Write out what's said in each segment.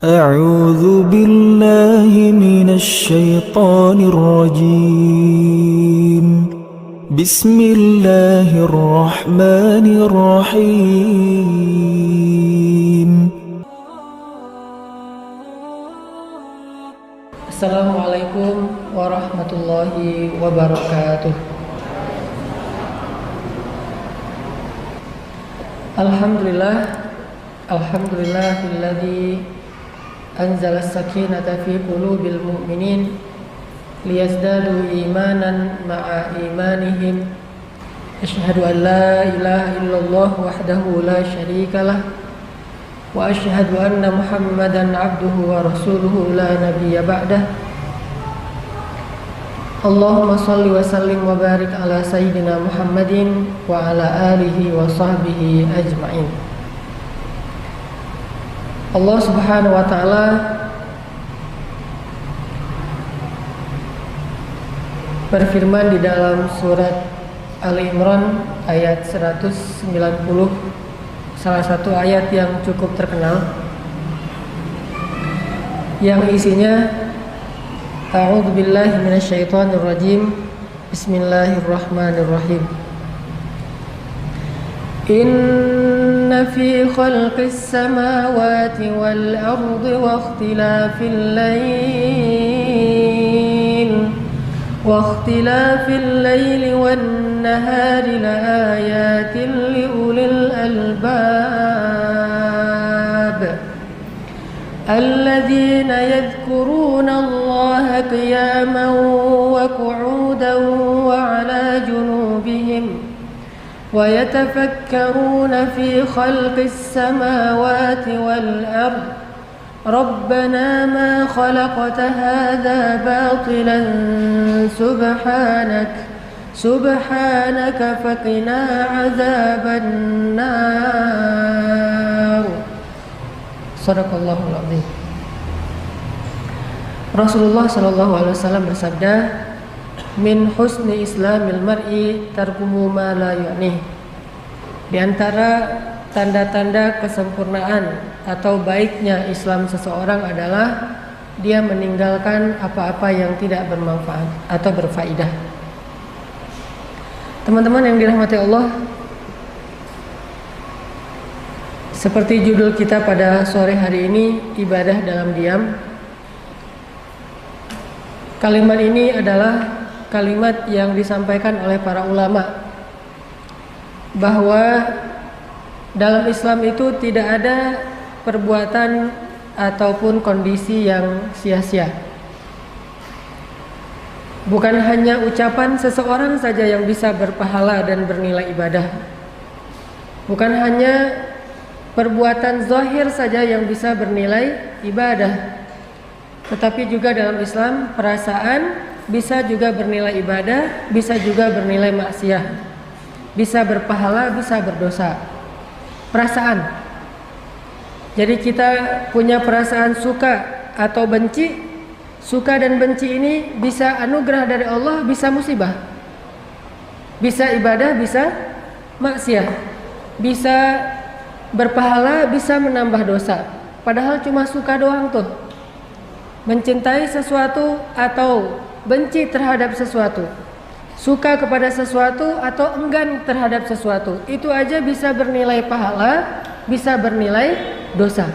أعوذ بالله من الشيطان الرجيم بسم الله الرحمن الرحيم Assalamualaikum warahmatullahi wabarakatuh. Alhamdulillahilladzi anzala as-sakinata fi qulubil mu'minin liyazdadu imanan ma'a imanihim. Asyhadu an la ilaha illallah wahdahu la syarikalah wa asyhadu anna Muhammadan abduhu wa rasuluhu la nabiyya ba'dah. Allahumma salli wa sallim wa barik ala sayyidina Muhammadin wa ala alihi wa sahbihi ajma'in. Allah Subhanahu wa taala berfirman di dalam surat Ali Imran ayat 190, salah satu ayat yang cukup terkenal yang isinya A'udzu billahi minasyaitonir rajim. Bismillahirrahmanirrahim. Inna fi khalqis samawati wal ardi wa ikhtilafil laili wan nahari laayatin liulil albab alladzina yadhkuruna Allaha qiyaman wa qu'udan wa 'ala junubihim wa yatafakkaruna fi khalqis samawati wal ardi Rabbana ma khalaqta hadza batilan subhanaka faqina 'adzaban nar. Shadaqallahul azim. Rasulullah sallallahu alaihi wasallam bersabda, min husni islamil mar'i tarkuhu ma la yu'nih. Di antara tanda-tanda kesempurnaan atau baiknya Islam seseorang adalah dia meninggalkan apa-apa yang tidak bermanfaat atau berfaedah. Teman-teman yang dirahmati Allah, seperti judul kita pada sore hari ini, ibadah dalam diam. Kalimat ini adalah kalimat yang disampaikan oleh para ulama bahwa dalam Islam itu tidak ada perbuatan ataupun kondisi yang sia-sia. Bukan hanya ucapan seseorang saja yang bisa berpahala dan bernilai ibadah. Bukan hanya perbuatan zahir saja yang bisa bernilai ibadah. Tetapi juga dalam Islam perasaan bisa juga bernilai ibadah, bisa juga bernilai maksiat. Bisa berpahala, bisa berdosa. Perasaan. Jadi kita punya perasaan suka atau benci. Suka dan benci ini bisa anugerah dari Allah, bisa musibah. Bisa ibadah, bisa maksiat. Bisa berpahala, bisa menambah dosa. Padahal cuma suka doang tuh. Mencintai sesuatu atau benci terhadap sesuatu, suka kepada sesuatu atau enggan terhadap sesuatu, itu aja bisa bernilai pahala, bisa bernilai dosa.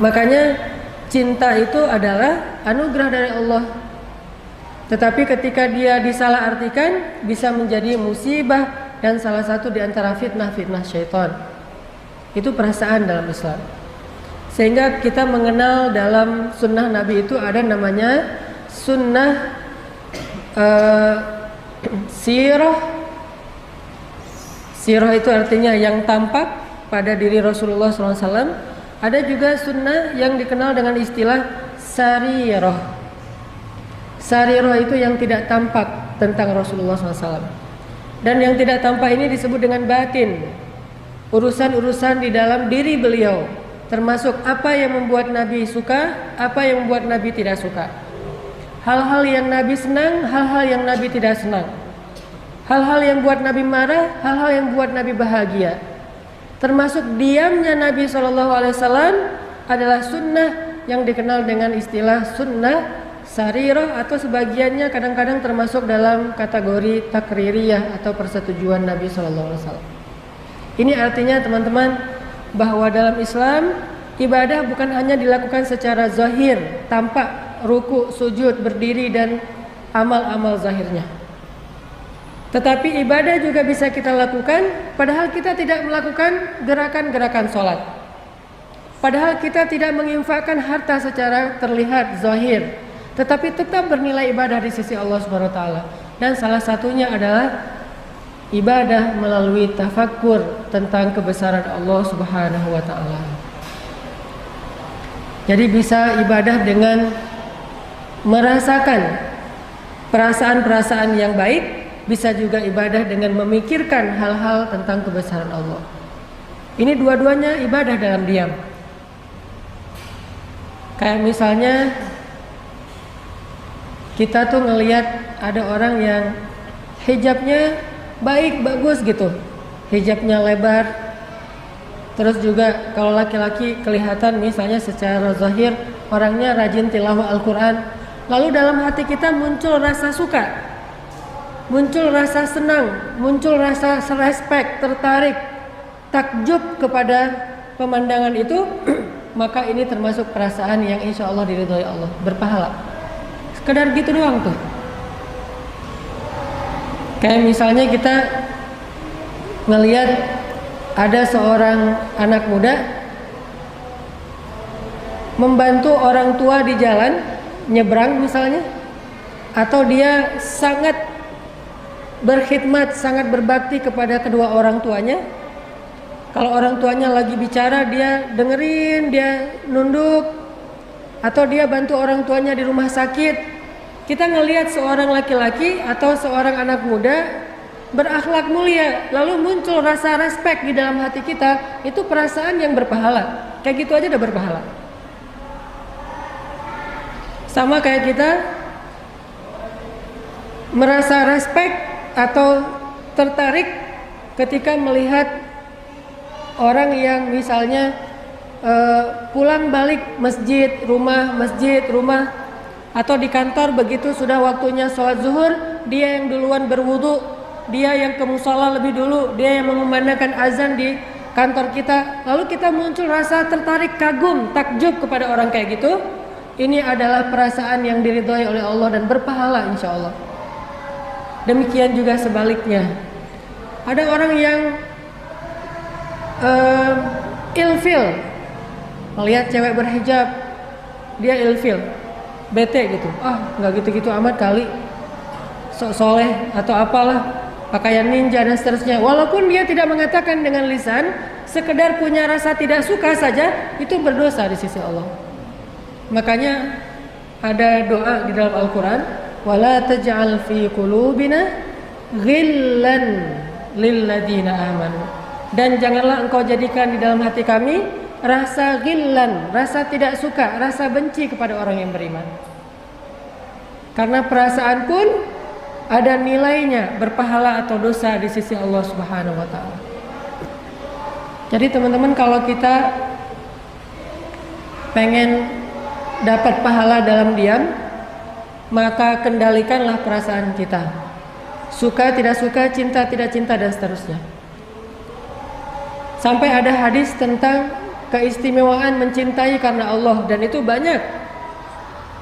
Makanya cinta itu adalah anugerah dari Allah. Tetapi ketika dia disalahartikan bisa menjadi musibah dan salah satu di antara fitnah-fitnah syaitan. Itu perasaan dalam Islam. Sehingga kita mengenal dalam sunnah Nabi itu ada namanya sunnah sirah. Sirah itu artinya yang tampak pada diri Rasulullah SAW. Ada juga sunnah yang dikenal dengan istilah sarirah. Sarirah itu yang tidak tampak tentang Rasulullah SAW. Dan yang tidak tampak ini disebut dengan batin. Urusan-urusan di dalam diri beliau, termasuk apa yang membuat Nabi suka, apa yang membuat Nabi tidak suka. Hal-hal yang Nabi senang, hal-hal yang Nabi tidak senang. Hal-hal yang buat Nabi marah, hal-hal yang buat Nabi bahagia. Termasuk diamnya Nabi SAW adalah sunnah yang dikenal dengan istilah sunnah sarirah, atau sebagiannya kadang-kadang termasuk dalam kategori takririyah atau persetujuan Nabi SAW. Ini artinya teman-teman bahwa dalam Islam ibadah bukan hanya dilakukan secara zahir, tampak ruku, sujud, berdiri dan amal-amal zahirnya. Tetapi ibadah juga bisa kita lakukan padahal kita tidak melakukan gerakan-gerakan sholat. Padahal kita tidak menginfakkan harta secara terlihat zahir, tetapi tetap bernilai ibadah di sisi Allah Subhanahu wa taala. Dan salah satunya adalah ibadah melalui tafakkur tentang kebesaran Allah Subhanahu wa taala. Jadi bisa ibadah dengan merasakan perasaan-perasaan yang baik, bisa juga ibadah dengan memikirkan hal-hal tentang kebesaran Allah. Ini dua-duanya ibadah dalam diam. Kayak misalnya kita tuh ngelihat ada orang yang hijabnya baik, bagus gitu, hijabnya lebar. Terus juga kalau laki-laki kelihatan misalnya secara zahir orangnya rajin tilawah Al-Quran, lalu dalam hati kita muncul rasa suka, muncul rasa senang, muncul rasa respect, tertarik, takjub kepada pemandangan itu, maka ini termasuk perasaan yang insya Allah diridhoi Allah, berpahala. Sekedar gitu doang tuh. Kayak misalnya kita ngelihat ada seorang anak muda membantu orang tua di jalan nyebrang misalnya, atau dia sangat berkhidmat, sangat berbakti kepada kedua orang tuanya. Kalau orang tuanya lagi bicara dia dengerin, dia nunduk, atau dia bantu orang tuanya di rumah sakit. Kita ngelihat seorang laki-laki atau seorang anak muda berakhlak mulia, lalu muncul rasa respek di dalam hati kita, itu perasaan yang berpahala. Kayak gitu aja udah berpahala. Sama kayak kita merasa respek atau tertarik ketika melihat orang yang misalnya pulang balik masjid, rumah, atau di kantor begitu sudah waktunya sholat zuhur, dia yang duluan berwudu, dia yang ke musola lebih dulu, dia yang mengumandangkan azan di kantor kita, lalu kita muncul rasa tertarik, kagum, takjub kepada orang kayak gitu. Ini adalah perasaan yang diridhoi oleh Allah dan berpahala insya Allah. Demikian juga sebaliknya, ada orang yang ilfil melihat cewek berhijab, dia ilfil, bete gitu, nggak gitu-gitu amat kali, sok soleh atau apalah, pakaian ninja dan seterusnya. Walaupun dia tidak mengatakan dengan lisan, sekedar punya rasa tidak suka saja, itu berdosa di sisi Allah. Makanya ada doa di dalam Al-Quran, wala taj'al fi qulubina ghillan lilladzina amanu, dan janganlah engkau jadikan di dalam hati kami rasa ghillan, rasa tidak suka, rasa benci kepada orang yang beriman. Karena perasaan pun ada nilainya, berpahala atau dosa di sisi Allah Subhanahu wa taala. Jadi teman-teman, kalau kita pengen dapat pahala dalam diam, maka kendalikanlah perasaan kita. Suka tidak suka, cinta tidak cinta dan seterusnya. Sampai ada hadis tentang keistimewaan mencintai karena Allah, dan itu banyak.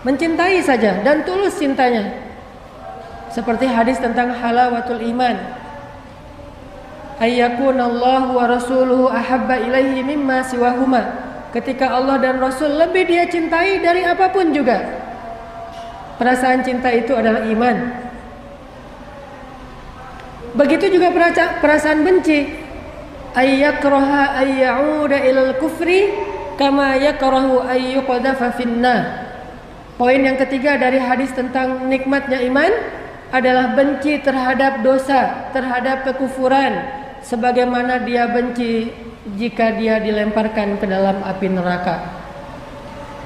Mencintai saja dan tulus cintanya. Seperti hadis tentang halawatul iman, ayyakunallahu wa rasuluhu ahabba ilaihi mimma siwahuma. Ketika Allah dan Rasul lebih dia cintai dari apapun juga. Perasaan cinta itu adalah iman. Begitu juga perasaan benci. Ayyakraha ayyauda ilal kufri kama yakrahu ayyuqadhafa finnar. Poin yang ketiga dari hadis tentang nikmatnya iman adalah benci terhadap dosa, terhadap kekufuran, sebagaimana dia benci jika dia dilemparkan ke dalam api neraka.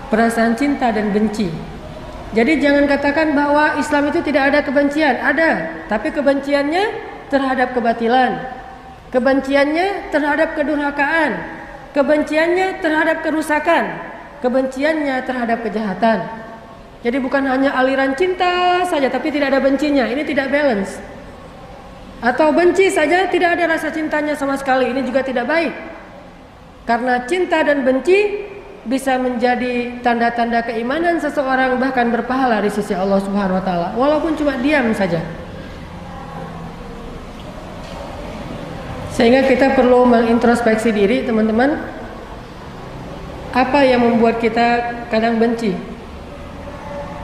Perasaan cinta dan benci. Jadi jangan katakan bahwa Islam itu tidak ada kebencian, ada, tapi kebenciannya terhadap kebatilan, kebenciannya terhadap kedurhakaan, kebenciannya terhadap kerusakan, kebenciannya terhadap kejahatan. Jadi bukan hanya aliran cinta saja tapi tidak ada bencinya, ini tidak balance. Atau benci saja tidak ada rasa cintanya sama sekali, ini juga tidak baik. Karena cinta dan benci bisa menjadi tanda-tanda keimanan seseorang, bahkan berpahala di sisi Allah Subhanahu wa taala walaupun cuma diam saja. Sehingga kita perlu mengintrospeksi diri, teman-teman. Apa yang membuat kita kadang benci?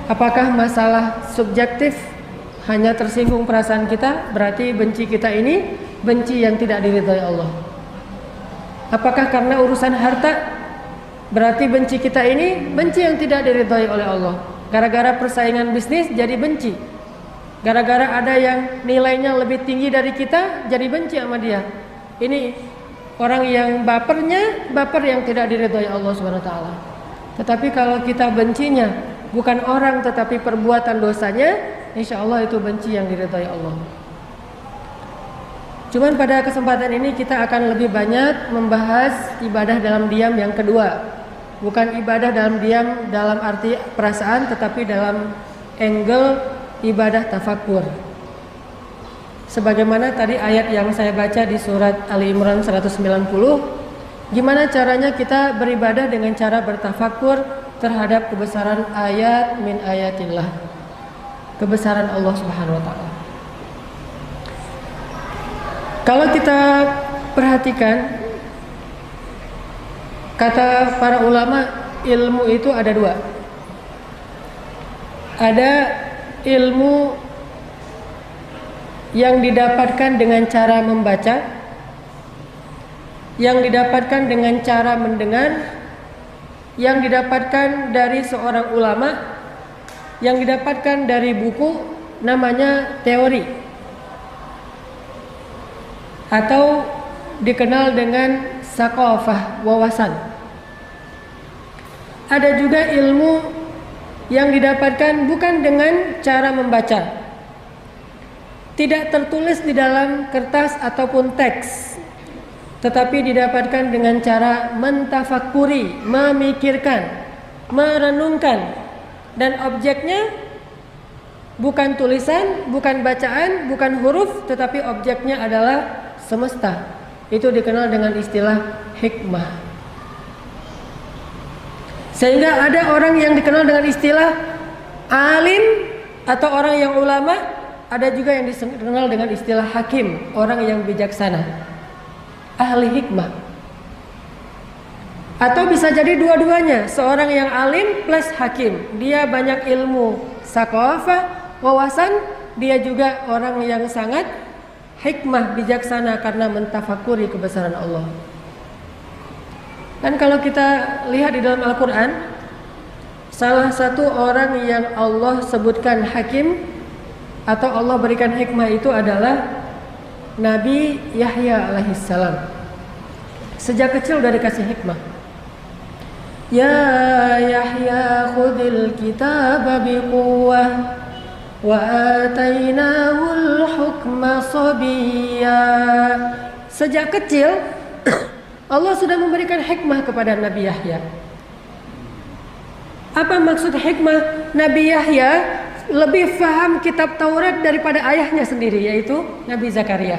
Apakah masalah subjektif, hanya tersinggung perasaan kita, berarti benci kita ini benci yang tidak diridhai Allah? Apakah karena urusan harta, berarti benci kita ini benci yang tidak diridhai oleh Allah? Gara-gara persaingan bisnis jadi benci, gara-gara ada yang nilainya lebih tinggi dari kita jadi benci sama dia. Ini orang yang baper yang tidak diridhai Allah Subhanahu wa taala. Tetapi kalau kita bencinya bukan orang tetapi perbuatan dosanya, insya Allah itu benci yang diridhai Allah. Cuman pada kesempatan ini kita akan lebih banyak membahas ibadah dalam diam yang kedua. Bukan ibadah dalam diam dalam arti perasaan, tetapi dalam angle ibadah tafakkur. Sebagaimana tadi ayat yang saya baca di surat Ali Imran 190, gimana caranya kita beribadah dengan cara bertafakkur terhadap kebesaran ayat min ayatillah, kebesaran Allah Subhanahu wa taala. Kalau kita perhatikan, kata para ulama, ilmu itu ada dua. Ada ilmu yang didapatkan dengan cara membaca, yang didapatkan dengan cara mendengar, yang didapatkan dari seorang ulama, yang didapatkan dari buku, namanya teori, atau dikenal dengan saqafah, wawasan. Ada juga ilmu yang didapatkan bukan dengan cara membaca, tidak tertulis di dalam kertas ataupun teks, tetapi didapatkan dengan cara mentafakuri, memikirkan, merenungkan, dan objeknya bukan tulisan, bukan bacaan, bukan huruf, tetapi objeknya adalah semesta. Itu dikenal dengan istilah hikmah. Sehingga ada orang yang dikenal dengan istilah alim atau orang yang ulama, ada juga yang dikenal dengan istilah hakim, orang yang bijaksana, ahli hikmah. Atau bisa jadi dua-duanya, seorang yang alim plus hakim. Dia banyak ilmu saqafah, wawasan, dia juga orang yang sangat hikmah, bijaksana karena mentafakuri kebesaran Allah. Dan kalau kita lihat di dalam Al-Quran, salah satu orang yang Allah sebutkan hakim atau Allah berikan hikmah itu adalah Nabi Yahya alaihissalam. Sejak kecil udah dikasih hikmah. Ya Yahya khudil kitaba biquwwah wa atainahul hukma sabiyya. Sejak kecil Allah sudah memberikan hikmah kepada Nabi Yahya. Apa maksud hikmah? Nabi Yahya lebih faham kitab Taurat daripada ayahnya sendiri, yaitu Nabi Zakaria.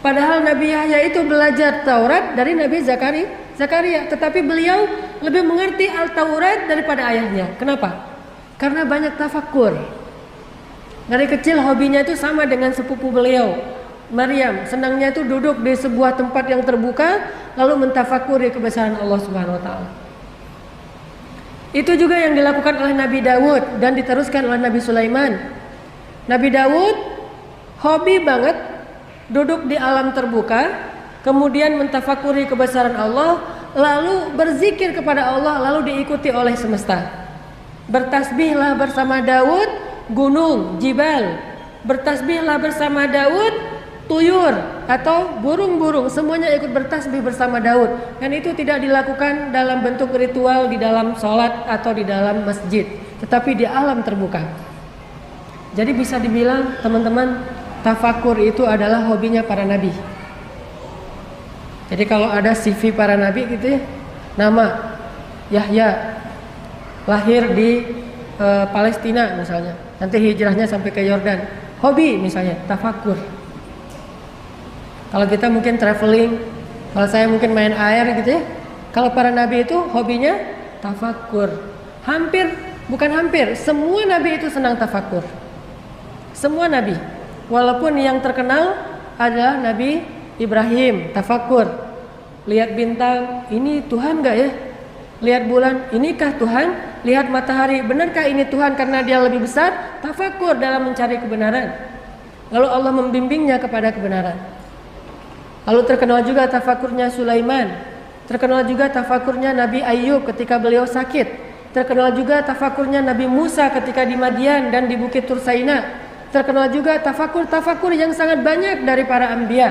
Padahal Nabi Yahya itu belajar Taurat dari Nabi Zakaria, tetapi beliau lebih mengerti Al-Taurat daripada ayahnya. Kenapa? Karena banyak tafakkur. Dari kecil hobinya itu sama dengan sepupu beliau, Maryam. Senangnya itu duduk di sebuah tempat yang terbuka lalu mentafakuri kebesaran Allah Subhanahu wa taala. Itu juga yang dilakukan oleh Nabi Daud dan diteruskan oleh Nabi Sulaiman. Nabi Daud hobi banget duduk di alam terbuka, kemudian mentafakuri kebesaran Allah, lalu berzikir kepada Allah, lalu diikuti oleh semesta. Bertasbihlah bersama Daud gunung, jibal. Bertasbihlah bersama Daud tuyur atau burung-burung, semuanya ikut bertasbih bersama Daud. Dan itu tidak dilakukan dalam bentuk ritual di dalam sholat atau di dalam masjid, tetapi di alam terbuka. Jadi bisa dibilang teman-teman, tafakur itu adalah hobinya para nabi. Jadi kalau ada CV para nabi gitu ya, nama Yahya, lahir di Palestina misalnya, nanti hijrahnya sampai ke Yordan. Hobi misalnya tafakur. Kalau kita mungkin traveling, kalau saya mungkin main air gitu ya. Kalau para nabi itu hobinya tafakur. Bukan hampir, semua nabi itu senang tafakur. Semua nabi. Walaupun yang terkenal adalah Nabi Ibrahim, tafakur. Lihat bintang, ini Tuhan enggak ya? Lihat bulan, inikah Tuhan? Lihat matahari, benarkah ini Tuhan karena dia lebih besar? Tafakur dalam mencari kebenaran. Lalu Allah membimbingnya kepada kebenaran. Lalu terkenal juga tafakurnya Sulaiman. Terkenal juga tafakurnya Nabi Ayub ketika beliau sakit. Terkenal juga tafakurnya Nabi Musa ketika di Madian dan di Bukit Tursaina. Terkenal juga tafakur yang sangat banyak dari para anbiya.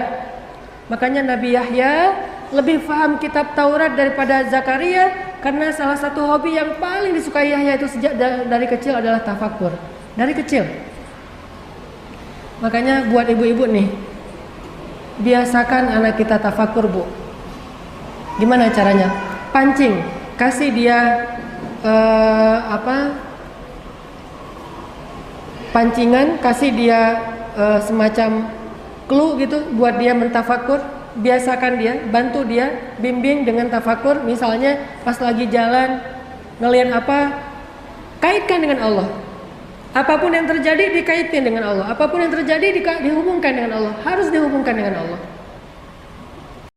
Makanya Nabi Yahya lebih paham kitab Taurat daripada Zakaria, karena salah satu hobi yang paling disukai Yahya itu sejak dari kecil adalah tafakur. Dari kecil. Makanya buat ibu-ibu nih, biasakan anak kita tafakur, Bu. Gimana caranya? Pancing, kasih dia pancingan, kasih dia semacam clue gitu buat dia mentafakur. Biasakan dia, bantu dia, bimbing dengan tafakur. Misalnya pas lagi jalan ngelihat apa, kaitkan dengan Allah. Apapun yang terjadi dikaitkan dengan Allah. Apapun yang terjadi dihubungkan dengan Allah. Harus dihubungkan dengan Allah.